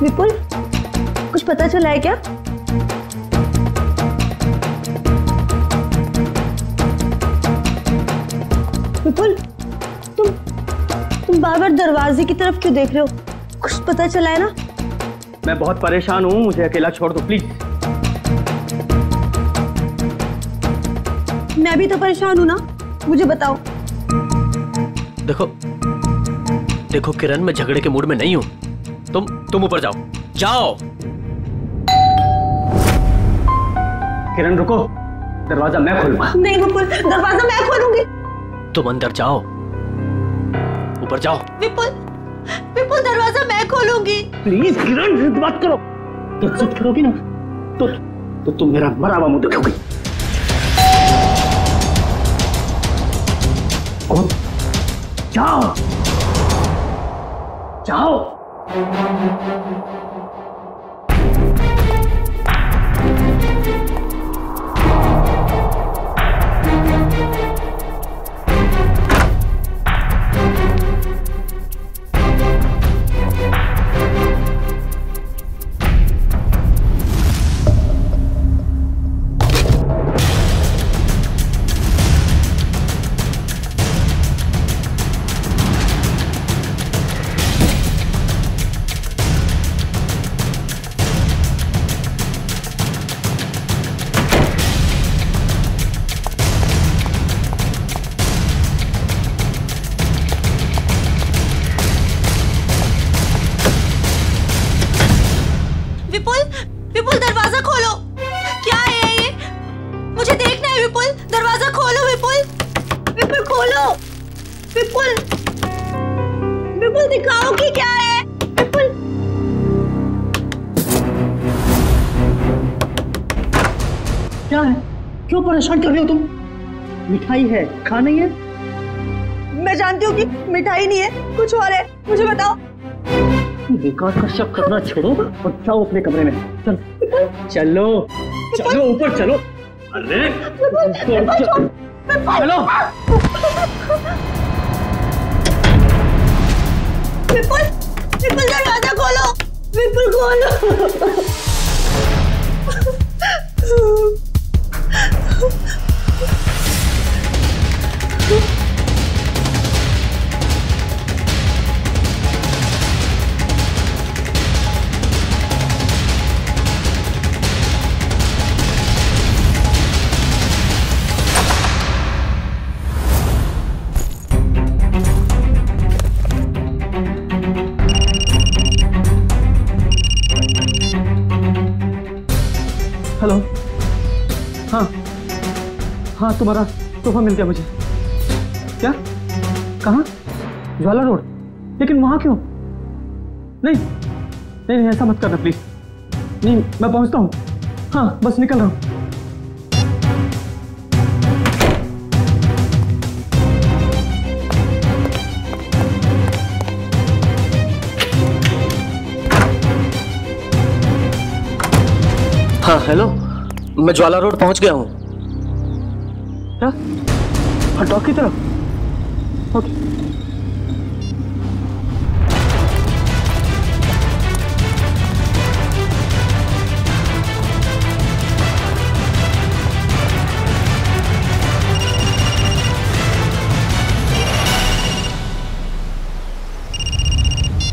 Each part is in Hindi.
विपुल, कुछ पता चला है क्या? विपुल, तुम बार बार दरवाजे की तरफ क्यों देख रहे हो? कुछ पता चला है ना? मैं बहुत परेशान हूँ, मुझे अकेला छोड़ दो प्लीज। मैं भी तो परेशान हूँ ना, मुझे बताओ। देखो किरण, मैं झगड़े के मूड में नहीं हूँ। तुम ऊपर जाओ, जाओ। किरण रुको, दरवाजा मैं खोलूंगा। नहीं विपुल, दरवाजा मैं खोलूंगी। तुम अंदर जाओ, ऊपर जाओ। विपुल, दरवाजा मैं खोलूंगी। प्लीज किरण, जिद बात करो। तो जिद करोगी ना तो तुम मेरा मरा हुआ मुंह देखोगी। जाओ जाओ। विपुल, दरवाजा खोलो। क्या है ये? मुझे देखना है विपुल, दरवाजा खोलो विपुल खोलो। विपुल दिखाओ कि क्या है। विपुल, क्या है? क्यों परेशान कर रहे हो तुम? मिठाई है, खाना ही है। मैं जानती हूँ कि मिठाई नहीं है, कुछ और है, मुझे बताओ। बेकार का शक करना छोड़ो और जाओ अपने कमरे में। चलो ऊपर चलो। अरे चलो। विपुल दरवाजा खोलो। विपुल खोलो। हेलो। हाँ तुम्हारा तोहफा मिल गया मुझे। क्या? कहाँ? ज्वाला रोड। लेकिन वहां क्यों? नहीं ऐसा मत करना प्लीज। नहीं, मैं पहुंचता हूँ। हाँ बस निकल रहा हूँ। हाँ हेलो, मैं ज्वाला रोड पहुंच गया हूँ। क्या? हाँ डॉक की तरफ। ओके।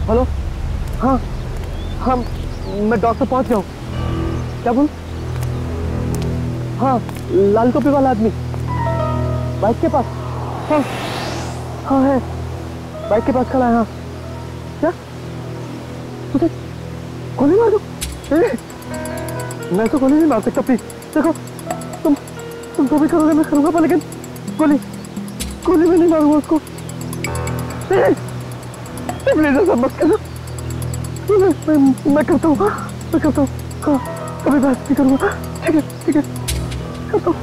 हेलो। हाँ मैं डॉक से पहुंच गया हूँ। क्या बोल? हाँ लाल टोपी वाला आदमी बाइक के पास। हाँ है, बाइक के पास खड़ा है। हाँ क्या? तुझे गोली मार दो? मैं तो गोली नहीं मार सकता प्लीज। देखो तुम तो भी करोगे, मैं करूंगा, लेकिन गोली में नहीं मारूंगा उसको। प्लीज ऐसा मत करना। मैं करता हूँ। हाँ कभी बात नहीं करूंगा। ठीक है करता हूँ।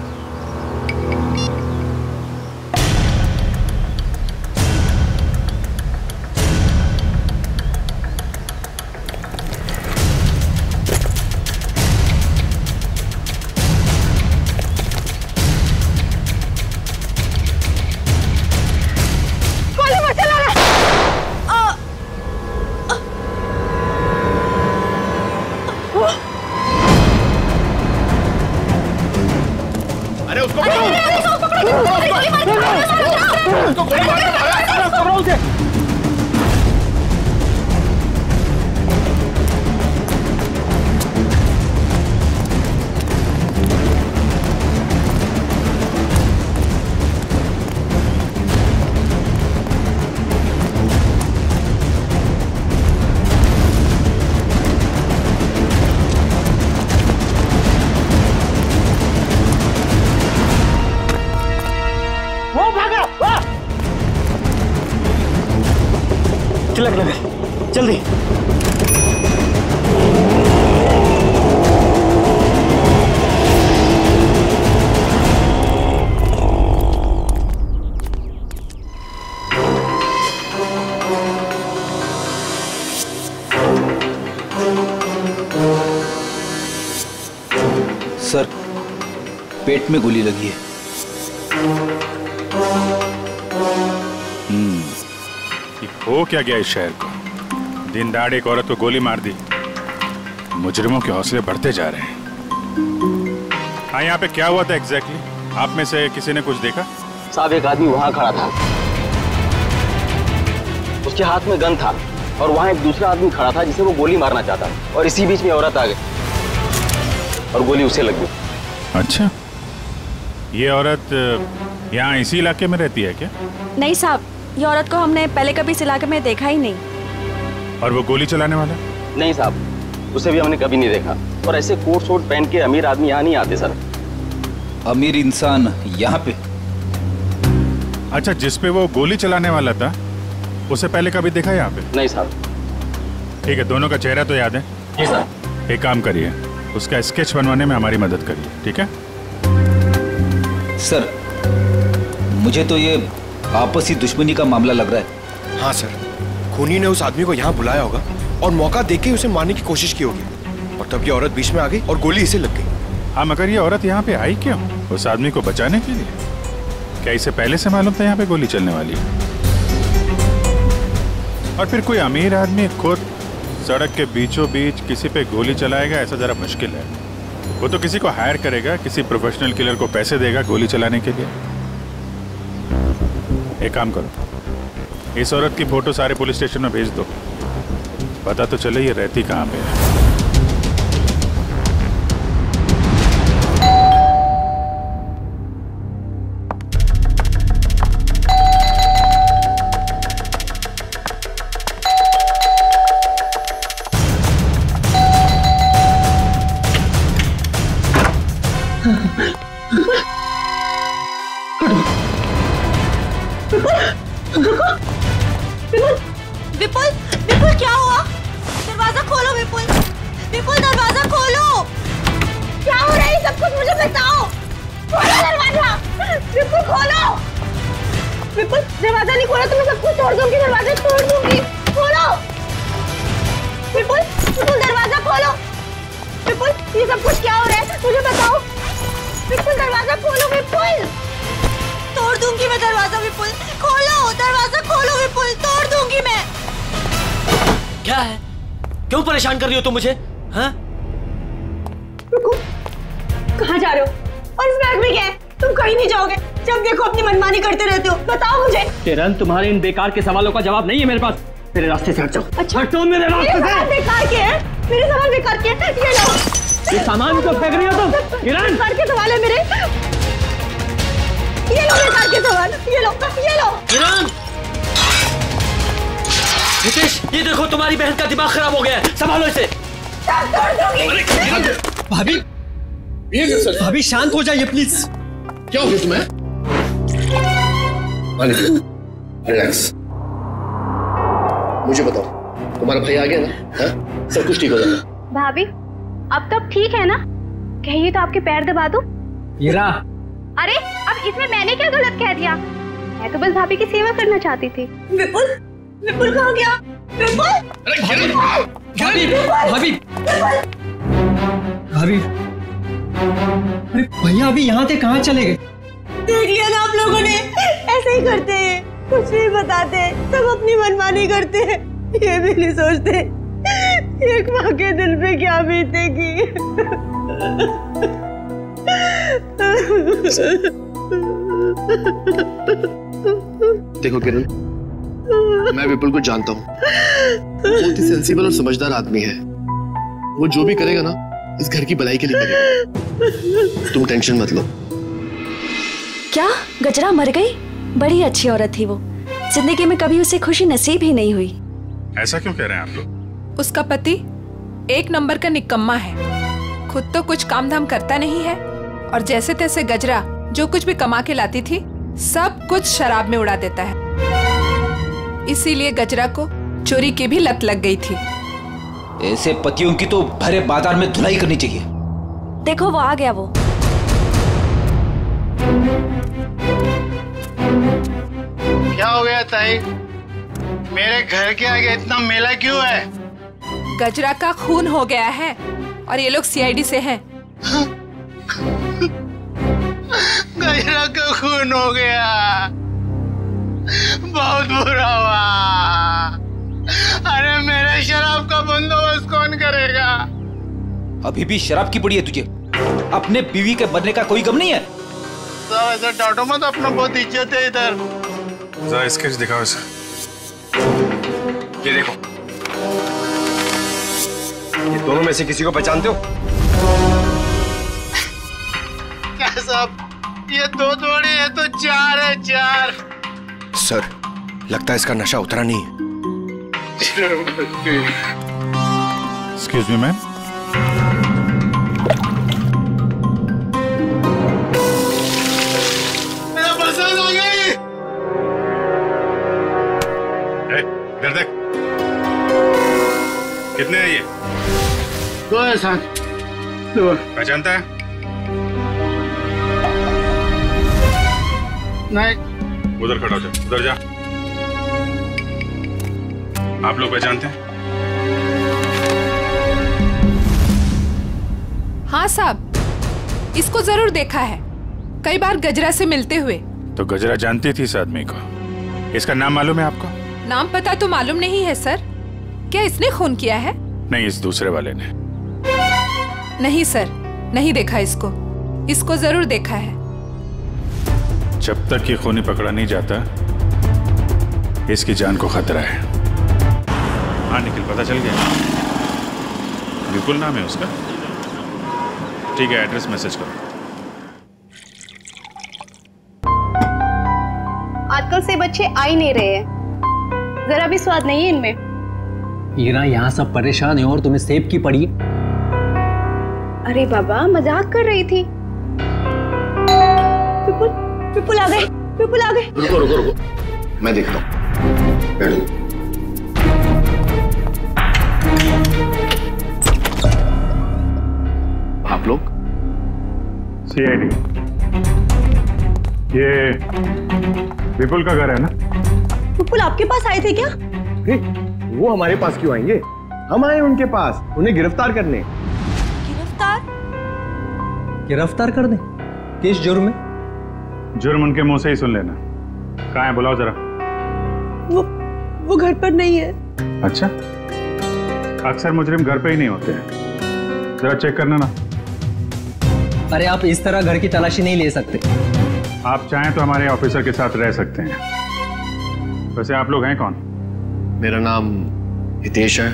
उसको गोली मार दो, पकड़ो उसे। लग जल्दी। सर, पेट में गोली लगी है। हो क्या गया इस शहर को? दिन दहाड़े एक औरत को गोली मार दी। मुजरिमों के हौसले बढ़ते जा रहे हैं। हाँ, यहाँ पे क्या हुआ था एग्जैक्टली? आप में से किसी ने कुछ देखा? साहब, एक आदमी वहां खड़ा था, उसके हाथ में गन था और वहां एक दूसरा आदमी खड़ा था जिसे वो गोली मारना चाहता, और इसी बीच में औरत आ गई और गोली उसे लग गई। अच्छा, ये औरत यहाँ इसी इलाके में रहती है क्या? नहीं साहब, ये औरत को हमने पहले कभी इस इलाके में देखा ही नहीं। और वो गोली चलाने वाला? नहीं साहब, उसे भी हमने कभी नहीं देखा। और ऐसे कोट शूट पहन के अमीर आदमी यहाँ नहीं आते सर। अमीर इंसान यहाँ पे? अच्छा, जिसपे वो गोली चलाने वाला था उसे पहले कभी देखा यहाँ पे? नहीं साहब। ठीक है, दोनों का चेहरा तो याद है? जी सर। एक काम करिए, उसका स्केच बनवाने में हमारी मदद करिए, ठीक है? सर, मुझे तो ये आपसी दुश्मनी का मामला लग रहा है। हाँ सर, खूनी ने उस आदमी को यहाँ बुलाया होगा और मौका देख के उसे मारने की कोशिश की होगी, और तब ये औरत बीच में आ गई और गोली इसे लग गई। हाँ, मगर ये औरत यहाँ पे आई क्यों? उस आदमी को बचाने के लिए? क्या इसे पहले से मालूम था यहाँ पे गोली चलने वाली है? और फिर कोई अमीर आदमी खुद सड़क के बीचों बीच किसी पे गोली चलाएगा, ऐसा जरा मुश्किल है। वो तो किसी को हायर करेगा, किसी प्रोफेशनल किलर को पैसे देगा गोली चलाने के लिए। एक काम करो, इस औरत की फोटो सारे पुलिस स्टेशन में भेज दो, पता तो चले ये रहती कहाँ पे है। विपुल, विपुल क्या हुआ? दरवाजा खोलो विपुल, विपुल दरवाजा खोलो। क्या हो रहा है सब कुछ मुझे बताओ। खोलो दरवाजा, विपुल खोलो। विपुल, दरवाजा नहीं खोला तो मैं सब कुछ तोड़ दूंगी, दरवाजा तोड़ दूंगी। खोलो विपुल, विपुल दरवाजा खोलो। विपुल, ये सब कुछ क्या हो रहा है मुझे बताओ। विपुल दरवाजा खोलो, विपुल। तोड़ दूंगी मैं दरवाजा, विपुल खोलो दरवाजा, खोलो विपुल, तोड़ दूंगी मैं। क्या है? क्यों परेशान कर रही हो तुम मुझे? हाँ? रुको, कहाँ जा रहे हो? और इस बैग में क्या है? तुम कहीं नहीं जाओगे, जब देखो अपनी मनमानी करते रहते हो। बताओ मुझे। किरण, तुम्हारे इन बेकार के सवालों का जवाब नहीं है मेरे पास। मेरे रास्ते से हट जाओ। अच्छा, हटो मेरे रास्ते से। बेकार के हैं? मेरे सवाल बेकार के हैं? ये लो, ये सामान तो फेंक रही हो तुम। किरण, बेकार के सवाल है मेरे। ये लो बेकार के सवाल, ये लो, ये लो। किरण, हितेश, ये देखो तुम्हारी बहन का दिमाग खराब हो गया है, संभालो इसे। भाभी, भाभी शांत हो जाइए प्लीज। क्या हो गया तुम्हें? रिलैक्स। मुझे बताओ, तुम्हारा भाई आ गया ना? हाँ? सब कुछ ठीक हो जाएगा। भाभी, अब तो ठीक है ना? कहिए तो आपके पैर दबा दूं? हीरा, अरे अब इसमें मैंने क्या गलत कह दिया? मैं तो बस भाभी की सेवा करना चाहती थी। विपुल, विपुल कहाँ गया? विपुल, भाभी, भाभी, भाभी, अरे भैया अभी यहाँ से कहाँ चले गए? देख लिया ना आप लोगों ने, ऐसे ही करते हैं, कुछ नहीं बताते, सब अपनी मनमानी करते हैं, ये भी नहीं सोचते एक माँ के दिल पे क्या बीतेगी। देखो किरण, मैं विपुल को जानता हूँ। वो बहुत ही सेंसिबल और समझदार आदमी है। वो जो भी करेगा ना, इस घर की भलाई के लिए करेगा। तुम टेंशन मत लो। क्या गजरा मर गई? बड़ी अच्छी औरत थी वो, जिंदगी में कभी उसे खुशी नसीब ही नहीं हुई। ऐसा क्यों कह रहे हैं आप लोग? उसका पति एक नंबर का निकम्मा है, खुद तो कुछ काम धाम करता नहीं है, और जैसे तैसे गजरा जो कुछ भी कमा के लाती थी सब कुछ शराब में उड़ा देता है। इसीलिए गजरा को चोरी की भी लत लग गई थी। ऐसे पतियों की तो भरे बाजार में धुलाई करनी चाहिए। देखो वो आ गया। वो क्या हो गया ताई? मेरे घर के आगे इतना मेला क्यों है? गजरा का खून हो गया है और ये लोग सीआईडी से हैं। गजरा का खून हो गया, बहुत बुरा हुआ। अरे मेरे शराब का बंदोबस्त कौन करेगा? अभी भी शराब की पड़ी है तुझे? अपने बीवी के बनने का कोई गम नहीं है? सब ऐसा डांटो मत, अपना बहुत इज्जत है इधर। जरा स्केच दिखाओ इसे। ये देखो, ये दोनों में से किसी को पहचानते हो? क्या सब? ये दो थोड़ी है तो चार है, चार। सर, लगता है इसका नशा उतरा नहीं है। Excuse me ma'am. मेरा पसंद आ गई। इधर देख, कितने हैं ये? दो है साथ। दो। पहचानता है? नहीं। उधर खड़ा हो जा, उधर जा। आप लोग पहचानते हैं? हाँ साहब, इसको जरूर देखा है, कई बार गजरा से मिलते हुए। तो गजरा जानती थी इस आदमी को? इसका नाम मालूम है आपको? नाम पता तो मालूम नहीं है सर। क्या इसने खून किया है? नहीं, इस दूसरे वाले ने। नहीं सर, नहीं देखा इसको। इसको जरूर देखा है। जब तक ये खूनी पकड़ा नहीं जाता, इसकी जान को खतरा है। हाँ निखिल, पता चल गया? विपुल नाम है उसका? ठीक है, एड्रेस मैसेज करो। आजकल से बच्चे आ ही नहीं रहे हैं, जरा भी स्वाद नहीं है इनमें। हीरा, यहाँ सब परेशान है और तुम्हें सेब की पड़ी। अरे बाबा, मजाक कर रही थी। विपुल आ गए, विपुल आ गए। रुको रुको रुको, मैं देखता हूँ। बैठो। आप लोग? सीआईडी। ये विपुल का घर है ना? विपुल आपके पास आए थे क्या? वो हमारे पास क्यों आएंगे? हम आए उनके पास, उन्हें गिरफ्तार करने। गिरफ्तार? गिरफ्तार कर दे? किस जुर्म में? जुर्म उनके मुंह से ही सुन लेना। कहाँ है, बुलाओ जरा। वो घर पर नहीं है। अच्छा, अक्सर मुजरिम घर पे ही नहीं होते हैं, जरा चेक करना ना। अरे आप इस तरह घर की तलाशी नहीं ले सकते। आप चाहें तो हमारे ऑफिसर के साथ रह सकते हैं। वैसे आप लोग हैं कौन? मेरा नाम हितेश है,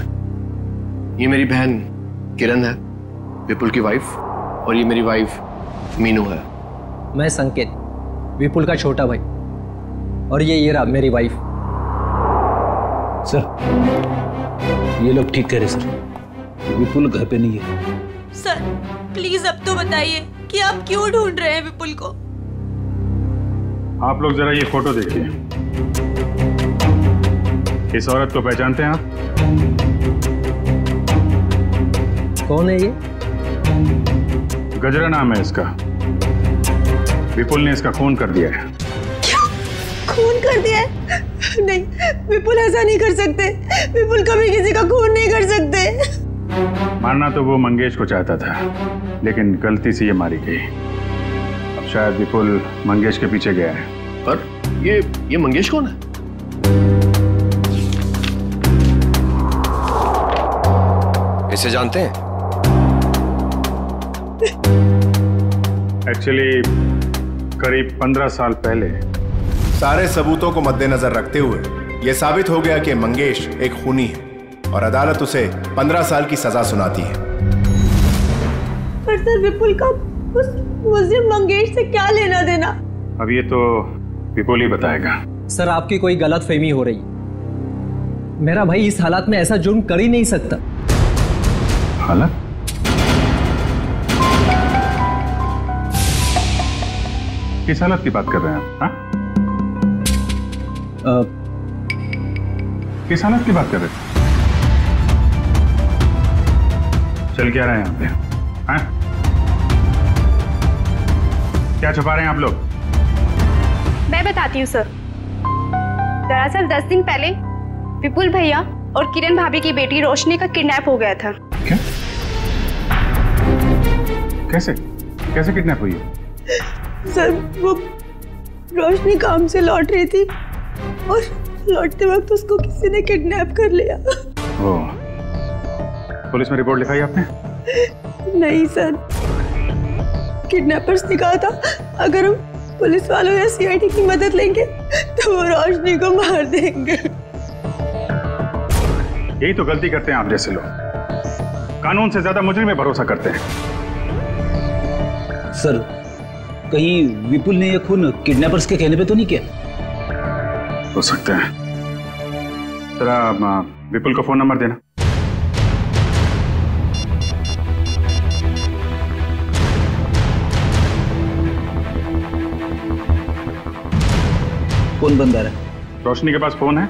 ये मेरी बहन किरण है, विपुल की वाइफ, और ये मेरी वाइफ मीनू है। मैं संकेत, विपुल का छोटा भाई, और ये रहा मेरी वाइफ। सर, ये लोग ठीक कह रहे सर, विपुल घर पे नहीं है। सर प्लीज अब तो बताइए कि आप क्यों ढूंढ रहे हैं विपुल को? आप लोग जरा ये फोटो देखिए। इस औरत को पहचानते हैं आप? कौन है ये? गजरा नाम है इसका। विपुल ने इसका खून कर दिया है। क्या? खून कर दिया है? नहीं, विपुल ऐसा नहीं कर सकते। विपुल कभी किसी का खून नहीं कर सकते। मारना तो वो मंगेश को चाहता था, लेकिन गलती से ये मारी गई। अब शायद विपुल मंगेश के पीछे गया है। पर ये मंगेश कौन है? इसे जानते हैं? एक्चुअली करीब 15 साल पहले सारे सबूतों को मद्देनजर रखते हुए यह साबित हो गया कि मंगेश एक खूनी है और अदालत उसे 15 साल की सजा सुनाती है। पर सर विपुल का उस मुझे मंगेश से क्या लेना देना? अब ये तो विपुल ही बताएगा। सर आपकी कोई गलतफहमी हो रही। मेरा भाई इस हालात में ऐसा जुर्म कर ही नहीं सकता। हालत? किस हालत की बात कर रहे हैं आप? किस हालत की बात कर रहे हैं? चल क्या रहे हैं यहाँ पे? हाँ? क्या छुपा रहे हैं आप लोग? मैं बताती हूँ सर। दरअसल 10 दिन पहले विपुल भैया और किरण भाभी की बेटी रोशनी का किडनैप हो गया था। क्या? कैसे? कैसे किडनैप हुई है? सर वो रोशनी काम से लौट रही थी और लौटते वक्त उसको किसी ने किडनैप कर लिया। ओह, पुलिस में रिपोर्ट लिखाई आपने? नहीं सर, किडनैपर्स ने कहा था अगर हम पुलिस वालों या सीआईडी की मदद लेंगे तो वो रोशनी को मार देंगे। यही तो गलती करते हैं आप जैसे लोग, कानून से ज्यादा मुजरिम में भरोसा करते हैं। सर कहीं विपुल ने यह खून किडनैपर्स के कहने पे तो नहीं किया? हो सकता है। जरा विपुल का फोन नंबर देना। फोन बंद आ रहा है। रोशनी के पास फोन है?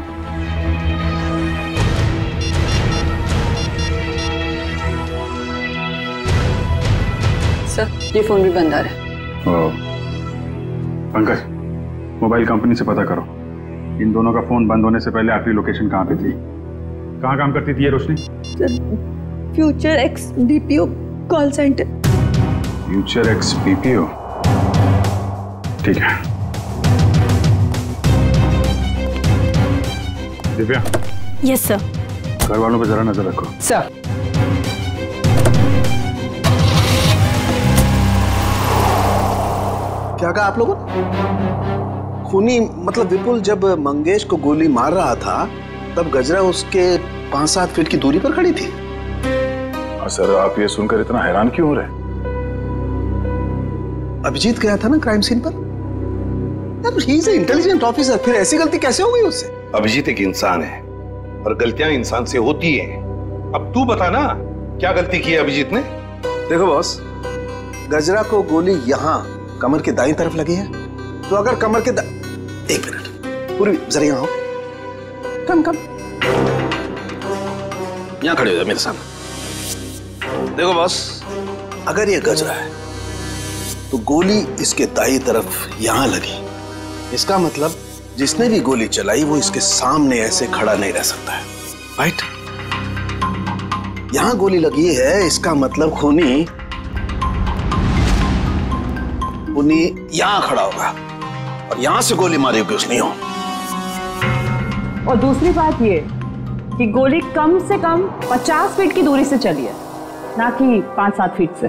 सर ये फोन भी बंद आ रहा है। पंकज, मोबाइल कंपनी से पता करो इन दोनों का फोन बंद होने से पहले आखिरी लोकेशन कहाँ पे थी। कहाँ काम करती थी ये Roshni? Future X BPO call centre. Future X BPO, ठीक है। दिव्या। Yes sir. घर वालों पे जरा नजर रखो। सर। क्या कहा आप लोगों ने? खूनी मतलब विपुल जब मंगेश को गोली मार रहा था तब गजरा उसके 5-7 फीट की दूरी पर खड़ी थी। सर आप ये सुनकर इतना हैरान क्यों हो रहे? अभिजीत गया था ना क्राइम सीन पर। ही इज इंटेलिजेंट ऑफिसर, फिर ऐसी गलती कैसे हो गई उससे? अभिजीत एक इंसान है और गलतियां इंसान से होती हैं। अब तू बता ना क्या गलती की है अभिजीत ने? देखो बॉस, गजरा को गोली यहाँ कमर के दाईं तरफ लगी है, तो अगर कमर के एक मिनट पूरी जरा यहाँ आओ। कम यहाँ खड़े हो जाओ मेरे सामने। देखो बॉस, अगर ये गजरा है तो गोली इसके दाईं तरफ यहां लगी, इसका मतलब जिसने भी गोली चलाई वो इसके सामने ऐसे खड़ा नहीं रह सकता है, राइट? यहां गोली लगी है, इसका मतलब खूनी यहां खड़ा होगा और यहां से गोली मारी होगी उसने। और दूसरी बात ये कि गोली कम से कम 50 फीट की दूरी से चली है, ना कि 5-7 फीट से।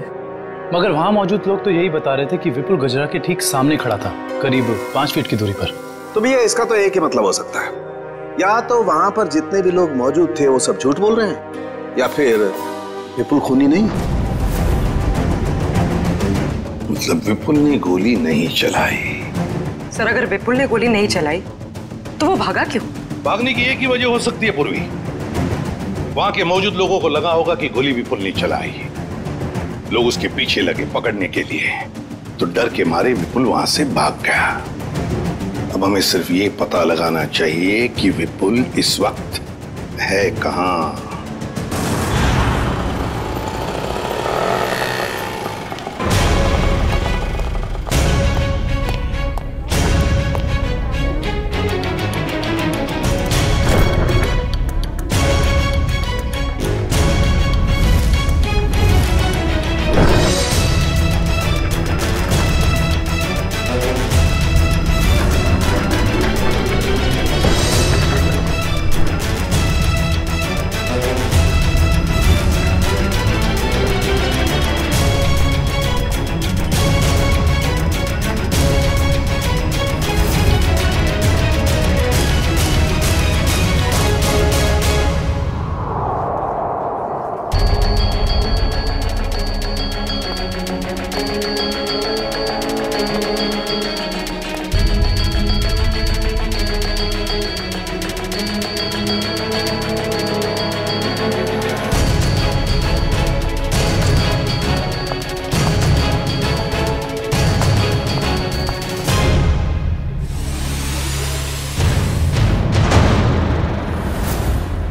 मगर वहां मौजूद लोग तो यही बता रहे थे कि विपुल गजरा के ठीक सामने खड़ा था, करीब 5 फीट की दूरी पर। तो भैया इसका तो एक ही मतलब हो सकता है, या तो वहां पर जितने भी लोग मौजूद थे वो सब झूठ बोल रहे हैं, या फिर विपुल खूनी नहीं। मतलब विपुल ने गोली नहीं चलाई? सर अगर विपुल ने गोली नहीं चलाई तो वो भागा क्यों? भागने की एक ही वजह हो सकती है पूर्वी, वहां के मौजूद लोगों को लगा होगा कि गोली विपुल ने चलाई, लोग उसके पीछे लगे पकड़ने के लिए, तो डर के मारे विपुल वहां से भाग गया। अब हमें सिर्फ ये पता लगाना चाहिए कि विपुल इस वक्त है कहां।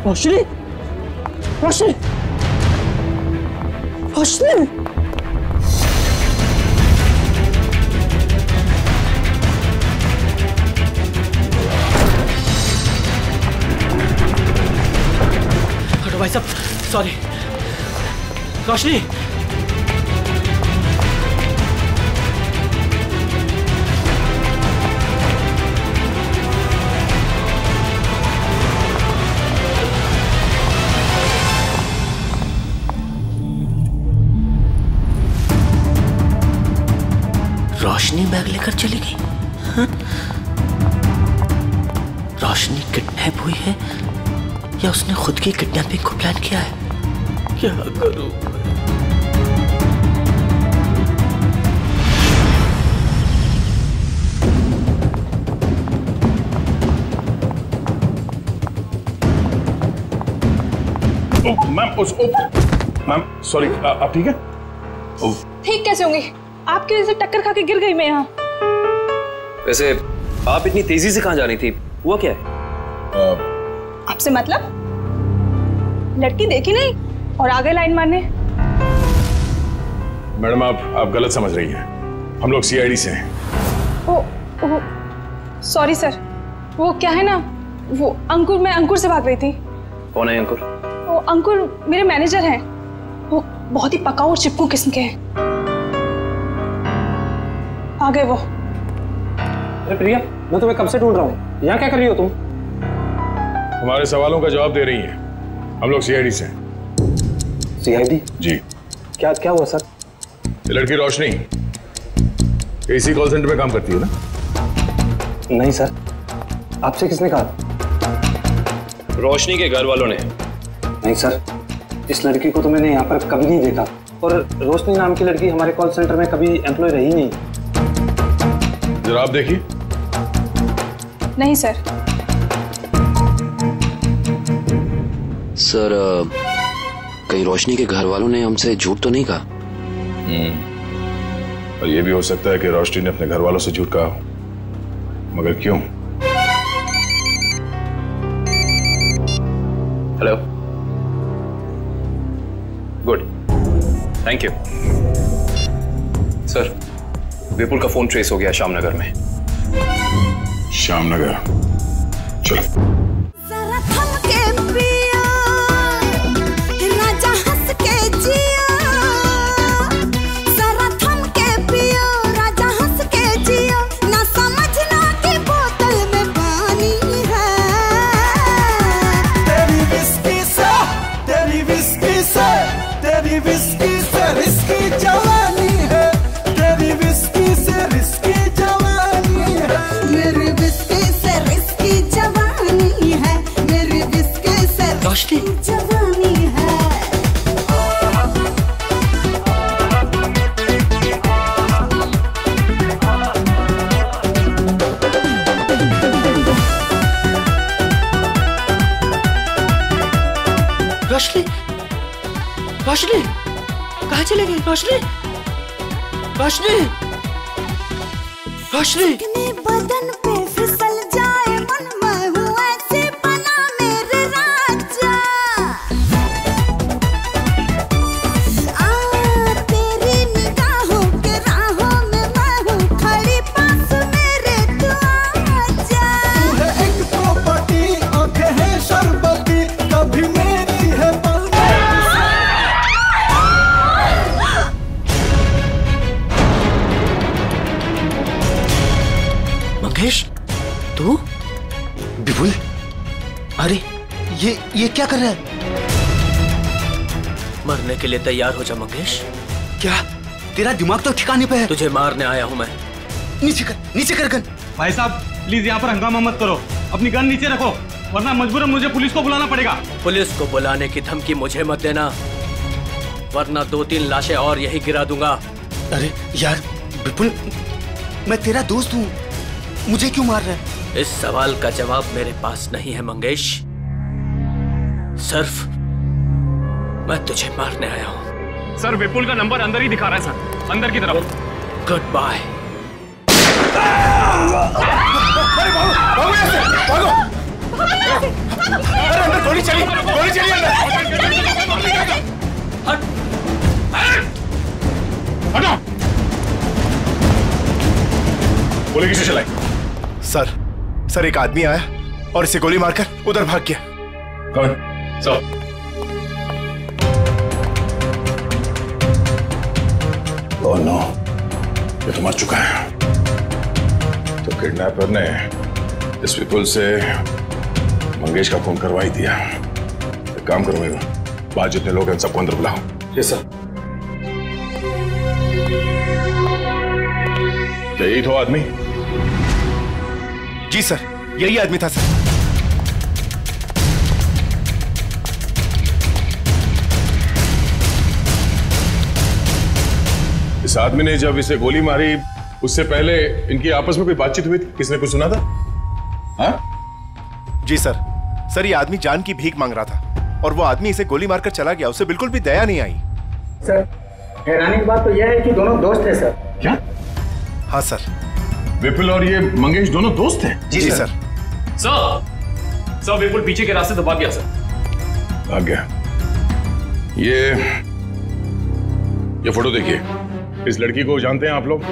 रोशनी, रोशनी, रोशनी। हटो भाई साहब, सॉरी। रोशनी, रोशनी बैग लेकर चली गई। हाँ? रोशनी किडनैप हुई है या उसने खुद की किडनैपिंग को प्लान किया है? क्या करूं? मैम सॉरी, आप ठीक है? ठीक कैसे होंगी? आपकी वजह से टक्कर खा के गिर गई मैं यहाँ। वैसे आप इतनी तेजी से कहाँ जा रही थी? हुआ क्या है? आपसे मतलब? लड़की देखी नहीं और आगे लाइन मारने। मैडम आप गलत समझ रही हैं। हम लोग सीआईडी से हैं। ओ सॉरी सर, वो क्या है ना, वो अंकुर, मैं अंकुर से भाग रही थी। कौन है अंकुर? वो अंकुर मेरे मैनेजर हैं। वो बहुत ही पकाऊ और चिपकू किस्म के हैं। आ गए वो। अरे प्रिया, मैं तुम्हें कब से ढूंढ रहा हूँ। यहाँ क्या कर रही हो तुम? हमारे सवालों का जवाब दे रही हैं। हम लोग सीआईडी से हैं। सीआईडी? जी। क्या क्या हुआ सर? ये लड़की रोशनी एसी कॉल सेंटर में काम करती है ना? नहीं सर, आपसे किसने कहा? रोशनी के घर वालों ने। नहीं सर, इस लड़की को तो मैंने यहाँ पर कभी नहीं देखा, और रोशनी नाम की लड़की हमारे कॉल सेंटर में कभी एम्प्लॉय रही नहीं। जरा आप देखिए। नहीं सर। सर, कहीं रोशनी के घर वालों ने हमसे झूठ तो नहीं कहा? और ये भी हो सकता है कि रोशनी ने अपने घर वालों से झूठ कहा हो, मगर क्यों? Hello, good, thank you. Sir, Vipul का फोन ट्रेस हो गया श्यामनगर में। श्यामनगर, चलो। रोशनी, रोशनी, कहाँ चले गई? रोशनी, रोशनी, रोशनी। बदन पे फिसल जाए मन में हूँ ऐसे बना मेरे राजा। तेरी निगाहों के राहों में मैं हूँ खड़ी, पास मेरे तू आजा। तू है एक प्रॉपर्टी, आंखें हैं शरबती, कभी मेरी है मंगेश, तू? विपुल, अरे ये क्या कर रहा है? मरने के लिए तैयार हो जा मंगेश। क्या तेरा दिमाग तो ठिकाने पे है? तुझे मारने आया हूं मैं। नीचे कर गन। भाई साहब प्लीज यहाँ पर हंगामा मत करो, अपनी गन नीचे रखो, वरना मजबूरन मुझे पुलिस को बुलाना पड़ेगा। पुलिस को बुलाने की धमकी मुझे मत देना, वरना 2-3 लाशें और यही गिरा दूंगा। अरे यार विपुल, मैं तेरा दोस्त हूँ, मुझे क्यों मार रहा है? इस सवाल का जवाब मेरे पास नहीं है मंगेश। सिर्फ मैं तुझे मारने आया हूँ। सर, विपुल का नंबर अंदर ही दिखा रहा है सर, अंदर की तरफ। Good bye. अरे अंदर गोली चली अंदर। हटो। गोली किसे चलाई? सर एक आदमी आया और इसे गोली मारकर उधर भाग गया। कौन? सर ओह नो, ये तो मर चुका है। तो किडनैपर ने इस विपुल से मंगेश का फोन करवा ही दिया। एक काम करो मेरा, बाहर जितने लोग हैं सबको अंदर बुलाओ। Yes sir. यही तो आदमी? जी सर, यही आदमी था सर। इस आदमी ने जब इसे गोली मारी उससे पहले इनकी आपस में कोई बातचीत हुई थी? किसने कुछ सुना था? हाँ? जी सर, ये आदमी जान की भीख मांग रहा था और वो आदमी इसे गोली मारकर चला गया। उसे बिल्कुल भी दया नहीं आई। सर, हैरानी की बात तो यह है कि दोनों दोस्त हैं सर। क्या? हाँ सर। विपुल और ये मंगेश दोनों दोस्त हैं? जी सर। सर विपुल पीछे के रास्ते से भाग गया सर। भाग गया? ये फोटो देखिए। इस लड़की को जानते हैं आप लोग?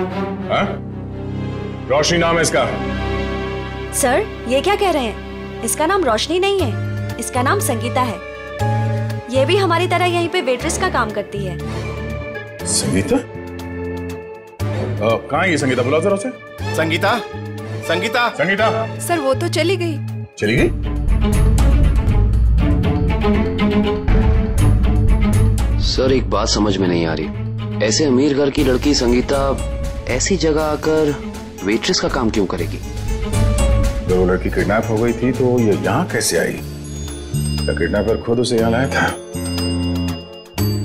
हाँ? रोशनी नाम है इसका। सर, ये क्या कह रहे हैं? इसका नाम रोशनी नहीं है, इसका नाम संगीता है। ये भी हमारी तरह यहीं पे वेट्रेस का काम करती है। संगीता? कहाँ है ये संगीता? बुलाओ जरा उसे। संगीता, संगीता, संगीता। सर वो तो चली गई। चली गई? सर एक बात समझ में नहीं आ रही, ऐसे अमीर घर की लड़की संगीता ऐसी जगह आकर वेट्रेस का काम क्यों करेगी? जब वो लड़की किडनैप हो गई थी तो ये यहाँ कैसे आई? क्या किडनैपर खुद उसे यहाँ लाया था?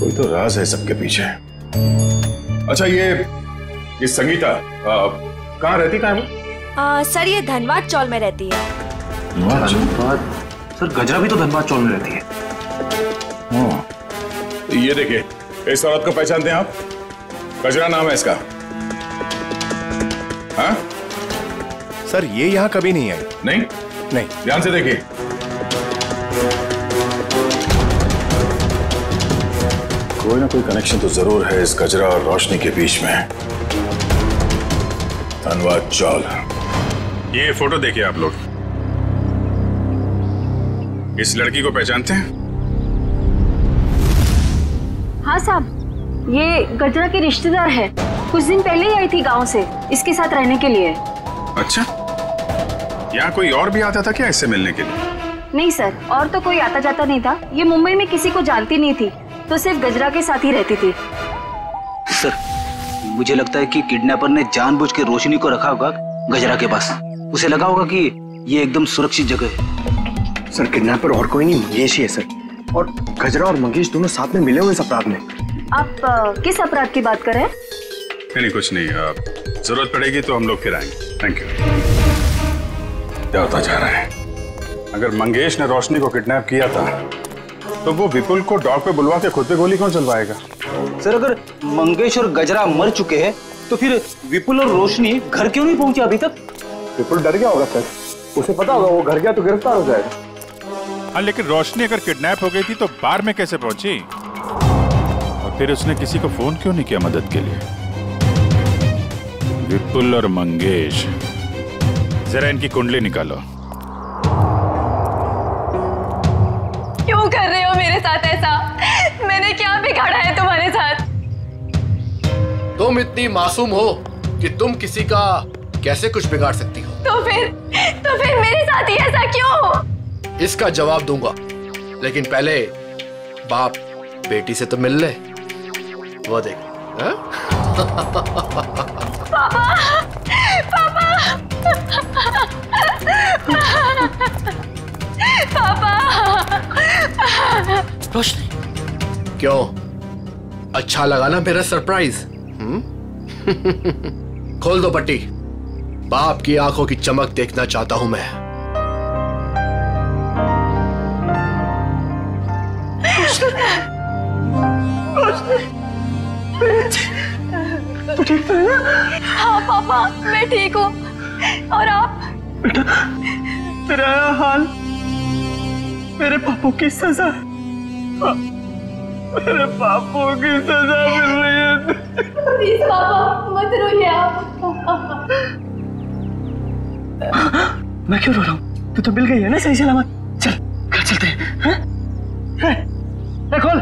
कोई तो राज है सबके पीछे। अच्छा ये संगीता कहाँ रहती? कहाँ है वो? सर ये धनबाद चौल में रहती है। धनबाद? सर गजरा भी तो धनबाद चौल में रहती है। हाँ, ये देखिए, इस औरत को पहचानते हैं आप? गजरा नाम है इसका। हाँ? सर ये यहाँ कभी नहीं आई। नहीं? नहीं। ध्यान से देखिए। कोई ना कोई कनेक्शन तो जरूर है इस गजरा और रोशनी के बीच में। धनबाद चौल। ये फोटो देखिए आप लोग। इस लड़की को पहचानते हैं? हाँ साहब, ये गजरा की रिश्तेदार है। कुछ दिन पहले ही आई थी गांव से इसके साथ रहने के लिए। अच्छा, यहाँ कोई और भी आता था क्या इससे मिलने के लिए? नहीं सर, और तो कोई आता जाता नहीं था। ये मुंबई में किसी को जानती नहीं थी, तो सिर्फ गजरा के साथ ही रहती थी। सर, मुझे लगता है कि किडनैपर ने जानबूझ के रोशनी को रखा होगा गजरा के पास। उसे लगा होगा कि ये एकदम सुरक्षित जगह है। सर किडनैपर और कोई नहीं, मंगेश ही है सर। और गजरा और मंगेश दोनों साथ में मिले हुए इस अपराध में। आप किस अपराध की बात कर रहे हैं? नहीं कुछ नहीं, जरूरत पड़ेगी तो हम लोग फिर आएंगे। Thank you. क्या होता जा रहा है? अगर मंगेश ने रोशनी को किडनैप किया था तो वो विपुल को डॉग पे बुलवा के खुद पे गोली कौन चलवाएगा? सर अगर मंगेश और गजरा मर चुके हैं तो फिर विपुल और रोशनी घर क्यों नहीं पहुंचे अभी तक? विपुल डर गया होगा सर, उसे पता होगा वो घर गया तो गिरफ्तार हो जाएगा। हाँ लेकिन रोशनी अगर किडनैप हो गई थी तो बार में कैसे पहुंची? और फिर उसने किसी को फोन क्यों नहीं किया मदद के लिए? विपुल और मंगेश, जरा इनकी कुंडली निकालो। क्यों कर रहे हो मेरे साथ ऐसा? मैंने क्या बिगाड़ा है तुम्हारे साथ? तुम इतनी मासूम हो कि तुम किसी का कैसे कुछ बिगाड़ सकती हो? तो फिर मेरे साथ ही ऐसा क्यों? इसका जवाब दूंगा, लेकिन पहले बाप बेटी से तो मिल ले। वो देख। पापा, पापा, पापा। रोशनी, क्यों अच्छा लगा ना मेरा सरप्राइज? खोल दो पट्टी। बाप की आंखों की चमक देखना चाहता हूं मैं। तू ठीक तो है ना? हाँ पापा, मैं ठीक हूँ। और आप? बेटा, तेरा हाल मेरे पापों की सजा, मेरे पापों की सजा मिल रही है। प्लीज पापा मत रोइए आप। मैं क्यों रो रहा हूँ? तू तो मिल गई है ना सही सलामत। चल घर चलते हैं। खोल।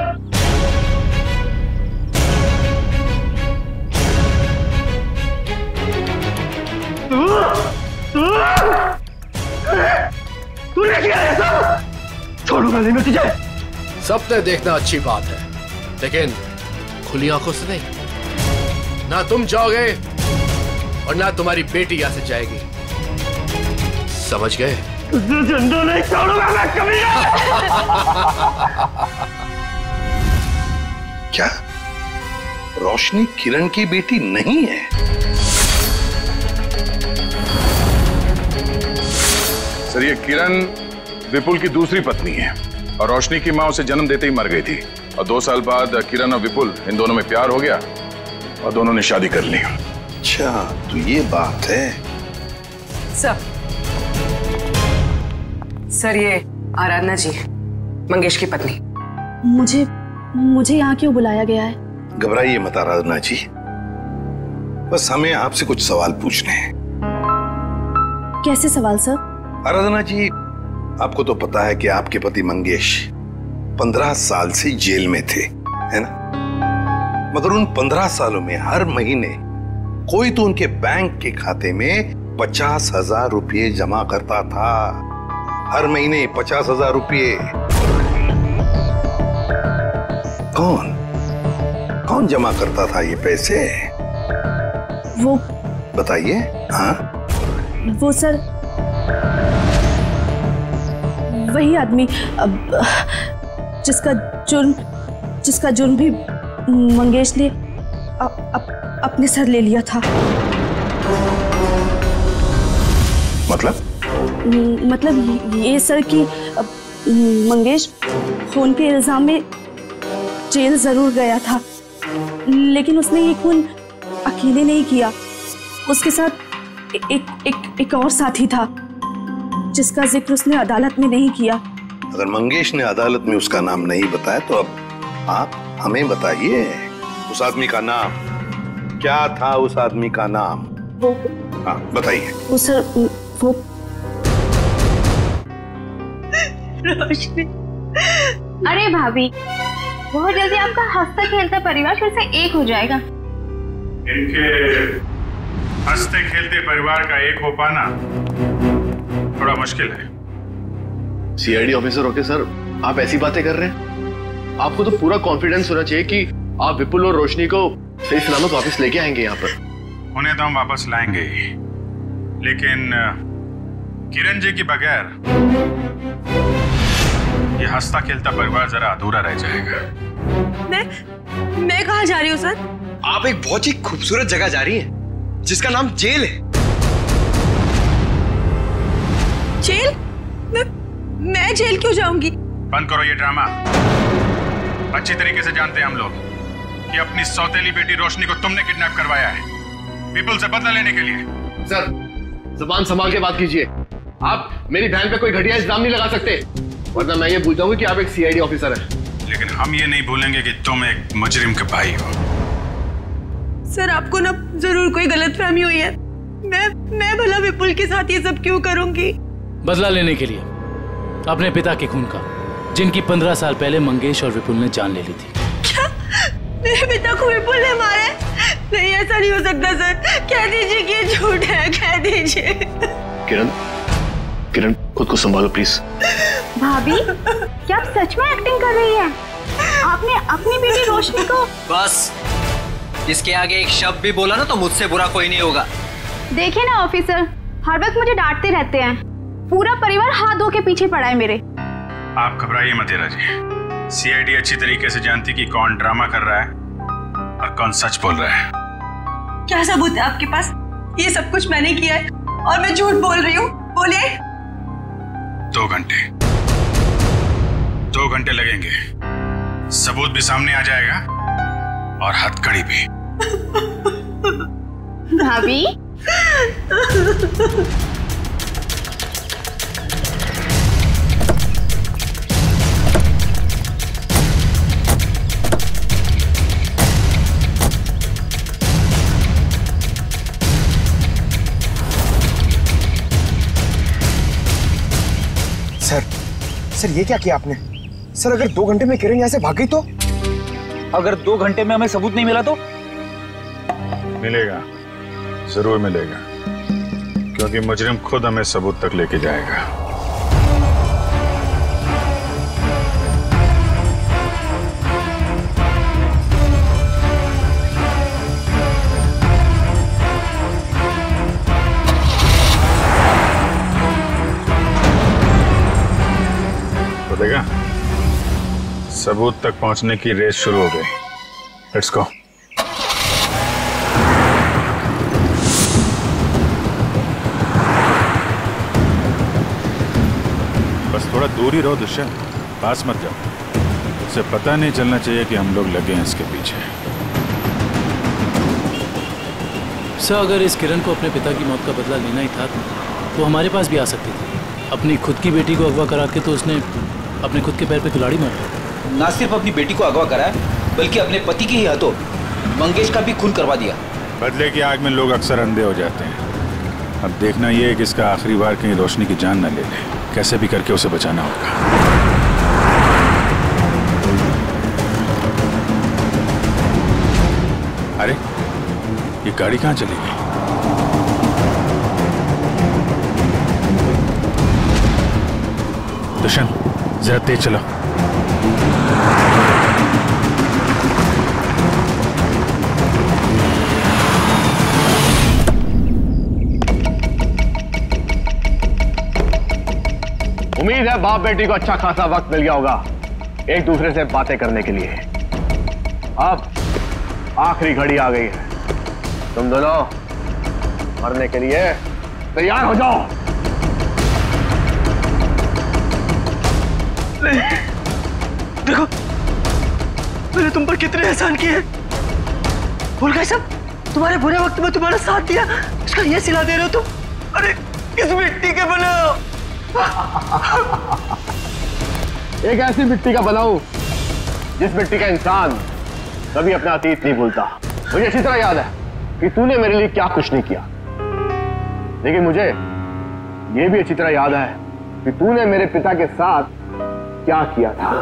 तूने किया है सब? छोड़ूंगा नहीं मैं तुझे। सपने देखना अच्छी बात है, लेकिन खुली आंखों से नहीं। ना तुम जाओगे और ना तुम्हारी बेटी यहां से जाएगी, समझ गए? तुझे जिंदा नहीं छोड़ूंगा मैं कभी। क्या रोशनी किरण की बेटी नहीं है? सर, ये किरण विपुल की दूसरी पत्नी है और रोशनी की मां उसे जन्म देते ही मर गई थी। और 2 साल बाद किरण और विपुल इन दोनों में प्यार हो गया और दोनों ने शादी कर ली। अच्छा, तो ये बात है। सर ये आराधना जी, मंगेश की पत्नी। मुझे यहाँ क्यों बुलाया गया है? घबराइए मत आराधना जी, बस हमें आपसे कुछ सवाल पूछने हैं। कैसे सवाल सर? आराधना जी, आपको तो पता है कि आपके पति मंगेश 15 साल से जेल में थे, है ना? मगर उन 15 सालों में हर महीने कोई तो उनके बैंक के खाते में 50,000 रुपये जमा करता था। हर महीने 50,000 रुपये। कौन जमा करता था ये पैसे? वो बताइए। हाँ, वो सर वही आदमी जिसका जुर्म भी मंगेश ने अपने सर ले लिया था। मतलब ये सर कि मंगेश खून के इल्जाम में जेल जरूर गया था, लेकिन उसने ये खून अकेले नहीं किया। उसके साथ एक और साथी था जिसका जिक्र उसने अदालत में नहीं किया। अगर मंगेश ने अदालत में उसका नाम नहीं बताया तो अब आप हमें बताइए, उस आदमी का नाम क्या था? उस आदमी का नाम वो, हाँ बताइए। वो सर वो रोशनी। अरे भाभी, बहुत जल्दी आपका हंसता खेलता परिवार फिर से एक हो जाएगा। इनके हंसते खेलते परिवार का एक हो पाना थोड़ा मुश्किल है। सीआईडी ऑफिसर होके सर आप ऐसी बातें कर रहे हैं? आपको तो पूरा कॉन्फिडेंस होना चाहिए कि आप विपुल और रोशनी को सही सलामत वापस लेके आएंगे यहाँ पर। उन्हें तो हम वापस लाएंगे ही, लेकिन किरण जी के बगैर ये हंसता खेलता परिवार जरा अधूरा रह जाएगा। मैं कहाँ जा रही हूँ सर? आप एक बहुत ही खूबसूरत जगह जा रही हैं, जिसका नाम जेल है। जेल? मैं जेल क्यों जाऊंगी? बंद करो ये ड्रामा। अच्छी तरीके से जानते हैं हम लोग कि अपनी सौतेली बेटी रोशनी को तुमने किडनैप करवाया है विपुल से बदला लेने के लिए। सर जुबान संभाल के बात कीजिए। आप मेरी बहन पे कोई घटिया इल्जाम नहीं लगा सकते, वरना मैं ये भूल जाऊंगी कि आप एक सीआईडी ऑफिसर हैं। लेकिन हम ये नहीं भूलेंगे कि तुम एक मुजरिम के भाई हो। सर आपको ना जरूर कोई गलतफहमी हुई है। मैं भला विपुल के साथ ये सब क्यों करूंगी? बदला लेने के लिए अपने पिता के खून का, जिनकी 15 साल पहले मंगेश और विपुल ने जान ले ली थी। क्या मेरे पिता को विपुल ने मारा है? नहीं, ऐसा नहीं हो सकता सर। कह दीजिए कि ये झूठ है, कह दीजिए। किरण खुद को संभालो प्लीज। भाभी, क्या आप सच में एक्टिंग कर रही हैं? आपने अपनी बेटी रोशनी को। बस इसके आगे एक शब्द भी बोला ना तो मुझसे बुरा कोई नहीं होगा। देखिए ना ऑफिसर, हर वक्त मुझे डांटते रहते हैं। पूरा परिवार हाथ धो के पीछे पड़ा है मेरे। आप घबराइए मत हेरा जी। सीआईडी अच्छी तरीके से जानती कि कौन ड्रामा कर रहा है और कौन सच बोल रहा है। क्या सबूत है आपके पास? ये सब कुछ मैंने किया है और मैं झूठ बोल रही हूँ? बोलिए। 2 घंटे 2 घंटे लगेंगे। सबूत भी सामने आ जाएगा और हथकड़ी भी। भाभी, सर ये क्या किया आपने? सर अगर 2 घंटे में किरण यहाँ से भाग गई तो? अगर 2 घंटे में हमें सबूत नहीं मिला तो? मिलेगा, जरूर मिलेगा, क्योंकि मुजरिम खुद हमें सबूत तक लेके जाएगा। तो देखा, सबूत तक पहुंचने की रेस शुरू हो गई। Let's go. बस थोड़ा दूर ही रहो दुष्यंत, पास मत जाओ। उसे पता नहीं चलना चाहिए कि हम लोग लगे हैं इसके पीछे। सर अगर इस किरण को अपने पिता की मौत का बदला लेना ही था तो हमारे पास भी आ सकती थी। अपनी खुद की बेटी को अगवा करा के तो उसने अपने खुद के पैर पे कुल्हाड़ी मारा। ना सिर्फ अपनी बेटी को अगवा कराया, बल्कि अपने पति के ही हाथों मंगेश का भी खून करवा दिया। बदले की आग में लोग अक्सर अंधे हो जाते हैं। अब देखना यह है कि इसका आखिरी बार कहीं रोशनी की जान न ले ले। कैसे भी करके उसे बचाना होगा। अरे ये गाड़ी कहाँ चली गई? दुष्यंत जरा तेज चलो। उम्मीद है बाप बेटी को अच्छा खासा वक्त मिल गया होगा एक दूसरे से बातें करने के लिए। अब आखिरी घड़ी आ गई है, तुम दोनों मरने के लिए तैयार हो जाओ। देखो मैंने तुम पर कितने एहसान किए। भूल गए सब? तुम्हारे बुरे वक्त में तुम्हारा साथ दिया, इसका ये सिला दे रहे हो तुम? अरे किस मिट्टी के बने हो? एक ऐसी मिट्टी का बनाऊं जिस मिट्टी का इंसान कभी अपना अतीत नहीं भूलता। मुझे अच्छी तरह याद है कि तूने मेरे लिए क्या कुछ नहीं किया, लेकिन मुझे यह भी अच्छी तरह याद है कि तूने मेरे पिता के साथ क्या किया था।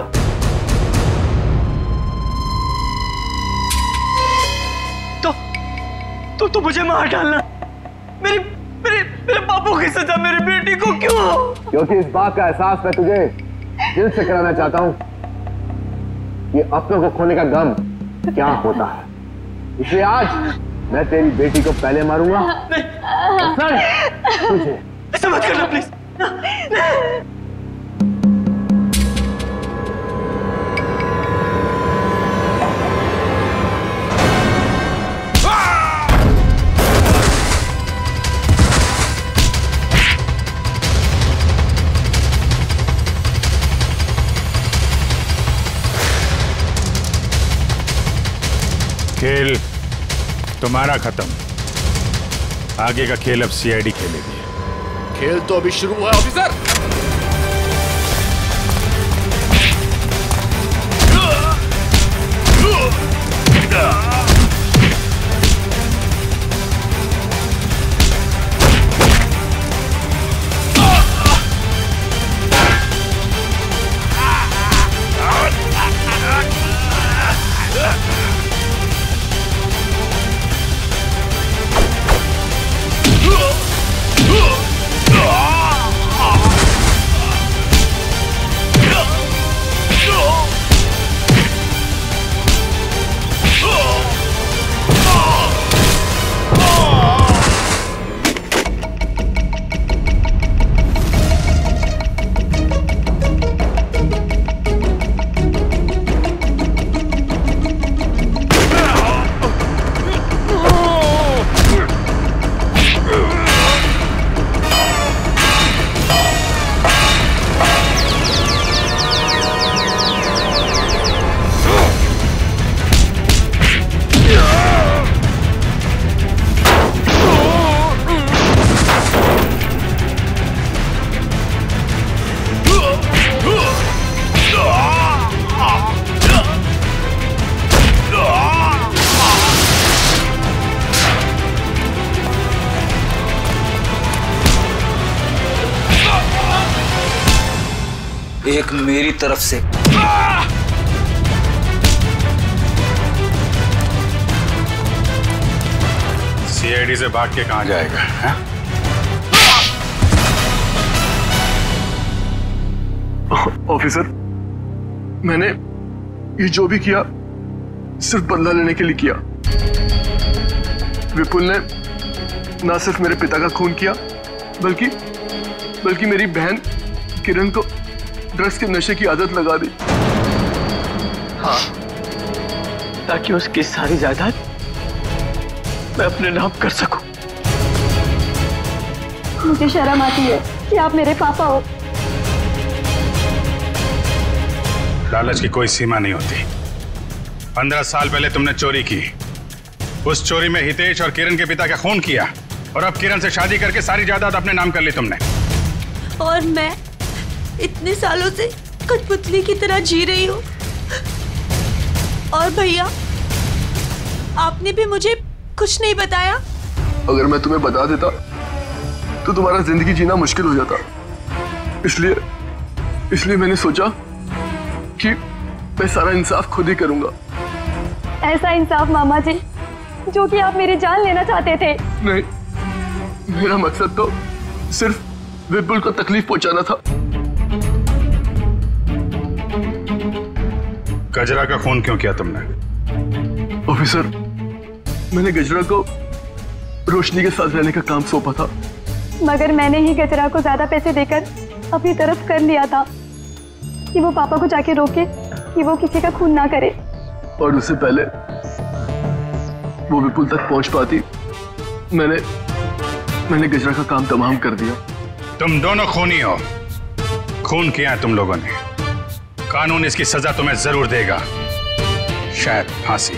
तो मुझे मार डालना, मेरे मेरे मेरे बापू की सजा मेरी बेटी को क्यों? क्योंकि इस बात का एहसास मैं तुझे दिल से कराना चाहता हूं कि अपनों को खोने का गम क्या होता है। इसलिए आज मैं तेरी बेटी को पहले मारूंगा, तुझे। ऐसा मत करना प्लीज। खेल तुम्हारा खत्म, आगे का खेल अब सीआईडी खेलेगी। खेल तो अभी शुरू हुआ है ऑफिसर। देख मेरी तरफ से। सीआईडी से भाग के कहां जाएगा है? ऑफिसर, मैंने ये जो भी किया सिर्फ बदला लेने के लिए किया। विपुल ने ना सिर्फ मेरे पिता का खून किया बल्कि मेरी बहन किरण को ड्रग्स के नशे की आदत लगा दी। हाँ, ताकि उसकी सारी जायदाद मैं अपने नाम कर सकूं। मुझे शर्म आती है कि आप मेरे पापा हो। लालच की कोई सीमा नहीं होती। 15 साल पहले तुमने चोरी की, उस चोरी में हितेश और किरण के पिता का खून किया, और अब किरण से शादी करके सारी जायदाद अपने नाम कर ली तुमने। और मैं इतने सालों से कठपुतली की तरह जी रही हूँ। और भैया, आपने भी मुझे कुछ नहीं बताया। अगर मैं तुम्हें बता देता तो तुम्हारा जिंदगी जीना मुश्किल हो जाता। इसलिए मैंने सोचा कि मैं सारा इंसाफ खुद ही करूंगा। ऐसा इंसाफ मामा जी जो कि आप मेरी जान लेना चाहते थे। नहीं, मेरा मकसद तो सिर्फ विपुल को तकलीफ पहुंचाना था। गजरा का खून क्यों किया तुमने? ऑफिसर, मैंने गजरा को रोशनी के साथ रहने का काम सौंपा था, मगर मैंने ही गजरा को ज्यादा पैसे देकर अपनी तरफ कर लिया था कि वो पापा को जाके रोके कि वो किसी का खून ना करे। और उससे पहले वो विपुल तक पहुंच पाती, मैंने गजरा का काम तमाम कर दिया। तुम दोनों खूनी हो, खून किया है तुम लोगों ने। कानून इसकी सजा तुम्हें जरूर देगा, शायद फांसी।